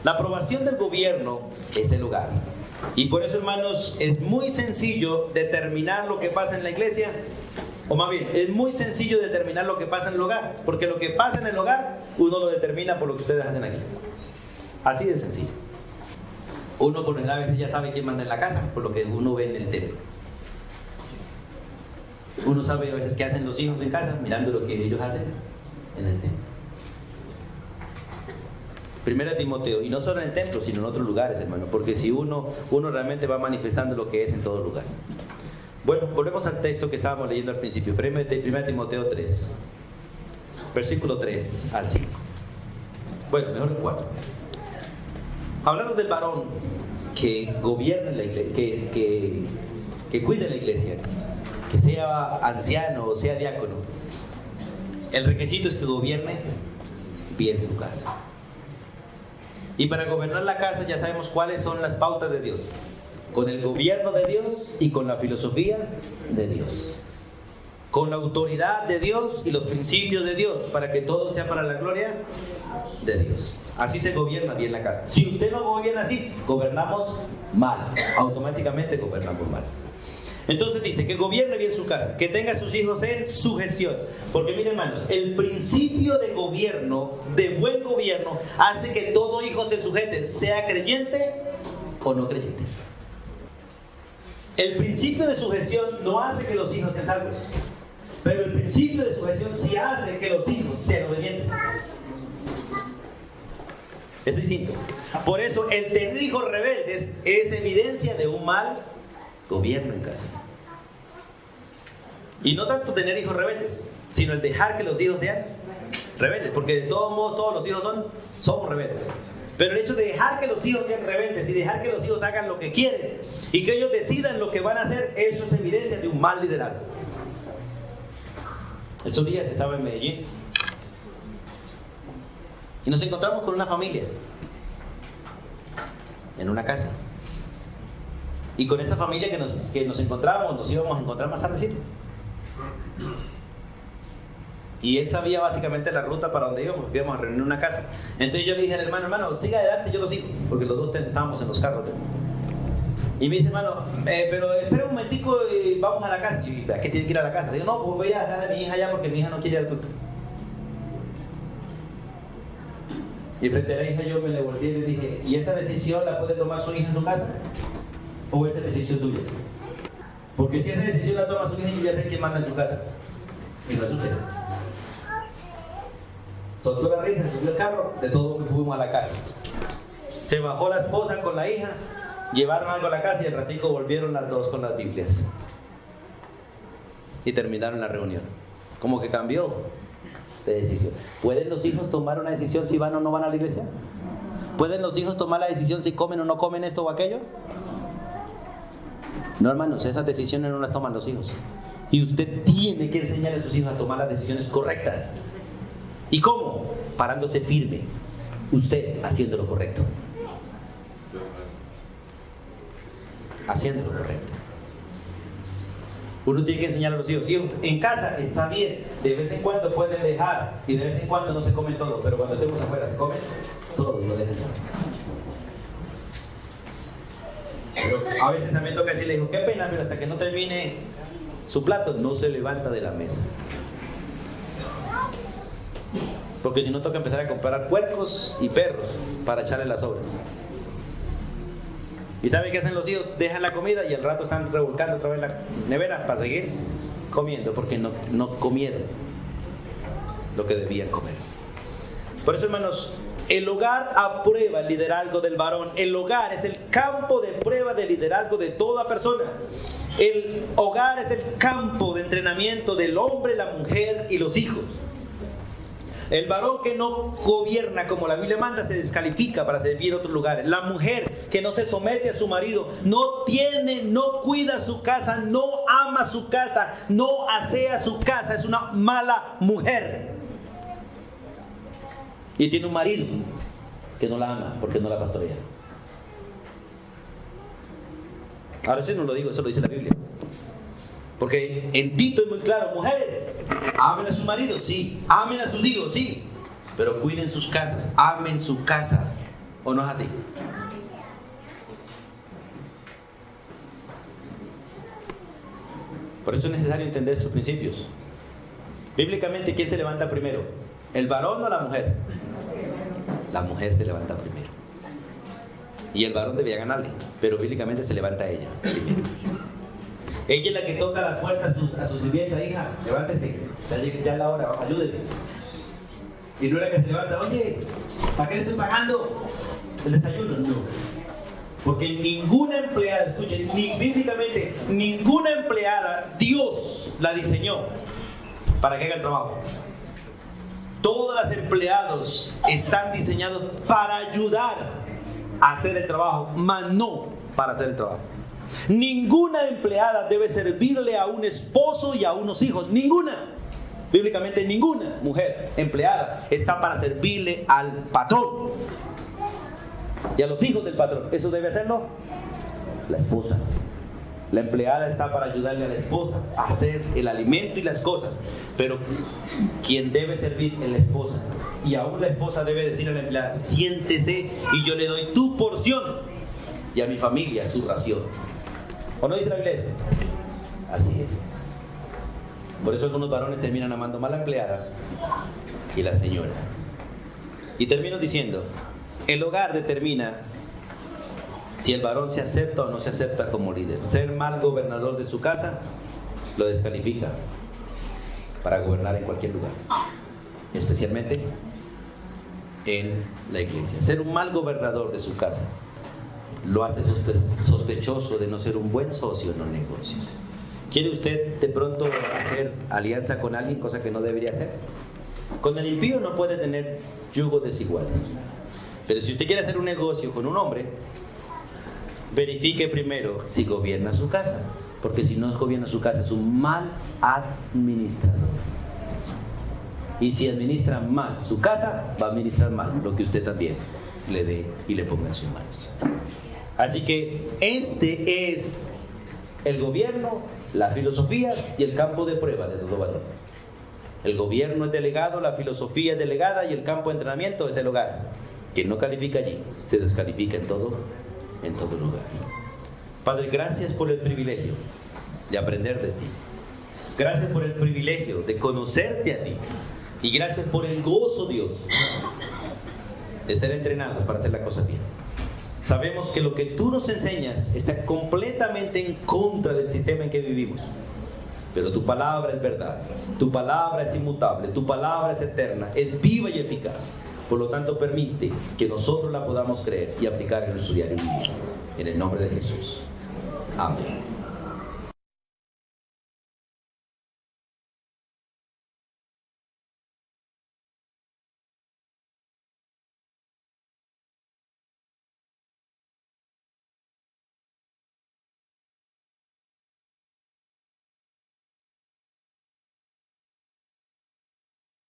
La aprobación del gobierno es el hogar. Y por eso, hermanos, es muy sencillo determinar lo que pasa en la iglesia. O más bien, es muy sencillo determinar lo que pasa en el hogar. Porque lo que pasa en el hogar, uno lo determina por lo que ustedes hacen aquí. Así de sencillo. Uno por a veces ya sabe quién manda en la casa, por lo que uno ve en el templo. Uno sabe a veces qué hacen los hijos en casa, mirando lo que ellos hacen en el templo. 1 Timoteo, y no solo en el templo, sino en otros lugares, hermano, porque si uno realmente va manifestando lo que es en todo lugar. Bueno, volvemos al texto que estábamos leyendo al principio, 1 Timoteo 3, versículo 3 al 5. Bueno, mejor el 4. Hablando del varón que gobierna la iglesia, que cuide la iglesia, que sea anciano o sea diácono, el requisito es que gobierne bien su casa. Y para gobernar la casa ya sabemos cuáles son las pautas de Dios, con el gobierno de Dios y con la filosofía de Dios. con la autoridad de Dios y los principios de Dios, para que todo sea para la gloria de Dios. Así se gobierna bien la casa. Si usted no gobierna así, gobernamos mal. Automáticamente gobernamos mal. Entonces dice que gobierne bien su casa, que tenga a sus hijos en sujeción. Porque miren, hermanos, el principio de gobierno, de buen gobierno, hace que todo hijo se sujete, sea creyente o no creyente. El principio de sujeción no hace que los hijos sean salvos, pero el principio de sujeción sí hace que los hijos sean obedientes. Es distinto. Por eso el tener hijos rebeldes es evidencia de un mal gobierno en casa. Y no tanto tener hijos rebeldes, sino el dejar que los hijos sean rebeldes, porque de todos modos todos los hijos somos rebeldes. Pero el hecho de dejar que los hijos sean rebeldes y dejar que los hijos hagan lo que quieren y que ellos decidan lo que van a hacer, eso es evidencia de un mal liderazgo. Estos días estaba en Medellín y nos encontramos con una familia en una casa. Y con esa familia que nos encontrábamos, nos íbamos a encontrar más tardecito. Y él sabía básicamente la ruta para donde íbamos, porque íbamos a reunir una casa. Entonces yo le dije al hermano, siga adelante, yo lo sigo, porque los dos estábamos en los carros. Y me dice, hermano, pero espera un momentico y vamos a la casa. Y yo, ¿a qué tiene que ir a la casa? Digo, no, pues voy a dejar a mi hija allá porque mi hija no quiere ir al culto. Y frente a la hija yo me le volteé y le dije, ¿y esa decisión la puede tomar su hija en su casa? ¿O esa decisión suya? Porque si esa decisión la toma su hija, yo ya sé quién manda en su casa. Y no es usted. Soltó la risa, subió el carro, de todo que fuimos a la casa. Se bajó la esposa con la hija, llevaron algo a la casa y al ratico volvieron las dos con las Biblias. Y terminaron la reunión. Como que cambió de decisión. ¿Pueden los hijos tomar una decisión si van o no van a la iglesia? ¿Pueden los hijos tomar la decisión si comen o no comen esto o aquello? No, hermanos, esas decisiones no las toman los hijos. Y usted tiene que enseñar a sus hijos a tomar las decisiones correctas. ¿Y cómo? Parándose firme. Usted haciendo lo correcto. Haciendo lo correcto. Uno tiene que enseñar a los hijos. Hijos, en casa está bien. De vez en cuando pueden dejar. Y de vez en cuando no se come todo. Pero cuando estemos afuera se come todo. Lo dejan. Pero a veces también toca decirle, hijo, qué pena, pero hasta que no termine su plato, no se levanta de la mesa. Porque si no toca empezar a comprar puercos y perros para echarle las sobras. ¿Y sabe qué hacen los hijos? Dejan la comida y al rato están revolcando otra vez la nevera para seguir comiendo, porque no comieron lo que debían comer. Por eso, hermanos, el hogar aprueba el liderazgo del varón. El hogar es el campo de prueba de liderazgo de toda persona. El hogar es el campo de entrenamiento del hombre, la mujer y los hijos. El varón que no gobierna como la Biblia manda se descalifica para servir en otros lugares. La mujer que no se somete a su marido, no cuida su casa, no ama su casa, no asea su casa, es una mala mujer. Y tiene un marido que no la ama porque no la pastorea. Ahora sí no lo digo, eso lo dice la Biblia. Porque en Tito es muy claro, mujeres, amen a sus maridos, sí, amen a sus hijos, sí, pero cuiden sus casas, amen su casa, ¿o no es así? Por eso es necesario entender sus principios. Bíblicamente, ¿quién se levanta primero? ¿El varón o la mujer? La mujer se levanta primero. Y el varón debía ganarle, pero bíblicamente se levanta ella primero. Ella es la que toca la puerta a su sirvienta, hija, levántese, ya es la hora, ayúdenme. Y no es la que se levanta, oye, ¿para qué le estoy pagando el desayuno? No. Porque ninguna empleada, escuchen, bíblicamente, ninguna empleada, Dios la diseñó para que haga el trabajo. Todos los empleados están diseñados para ayudar a hacer el trabajo, mas no para hacer el trabajo. Ninguna empleada debe servirle a un esposo y a unos hijos. Ninguna. Bíblicamente ninguna mujer empleada está para servirle al patrón y a los hijos del patrón. Eso debe hacerlo la esposa. La empleada está para ayudarle a la esposa a hacer el alimento y las cosas, pero quien debe servir es la esposa. Y aún la esposa debe decir a la empleada: siéntese y yo le doy tu porción y a mi familia su ración. ¿O no dice la iglesia? Así es. Por eso algunos varones terminan amando más a la empleada que la señora. Y termino diciendo: el hogar determina si el varón se acepta o no se acepta como líder. Ser mal gobernador de su casa lo descalifica para gobernar en cualquier lugar, especialmente en la iglesia. Ser un mal gobernador de su casa lo hace sospechoso de no ser un buen socio en los negocios. ¿Quiere usted de pronto hacer alianza con alguien, cosa que no debería hacer? Con el impío no puede tener yugos desiguales. Pero si usted quiere hacer un negocio con un hombre, verifique primero si gobierna su casa, porque si no gobierna su casa es un mal administrador. Y si administra mal su casa, va a administrar mal lo que usted también le dé y le ponga en sus manos. Así que este es el gobierno, la filosofía y el campo de prueba de todo varón. El gobierno es delegado, la filosofía es delegada y el campo de entrenamiento es el hogar. Quien no califica allí, se descalifica en todo lugar. Padre, gracias por el privilegio de aprender de ti. Gracias por el privilegio de conocerte a ti. Y gracias por el gozo, Dios, de ser entrenados para hacer las cosas bien. Sabemos que lo que tú nos enseñas está completamente en contra del sistema en que vivimos. Pero tu palabra es verdad, tu palabra es inmutable, tu palabra es eterna, es viva y eficaz. Por lo tanto, permite que nosotros la podamos creer y aplicar en nuestro diario vivir. En el nombre de Jesús. Amén.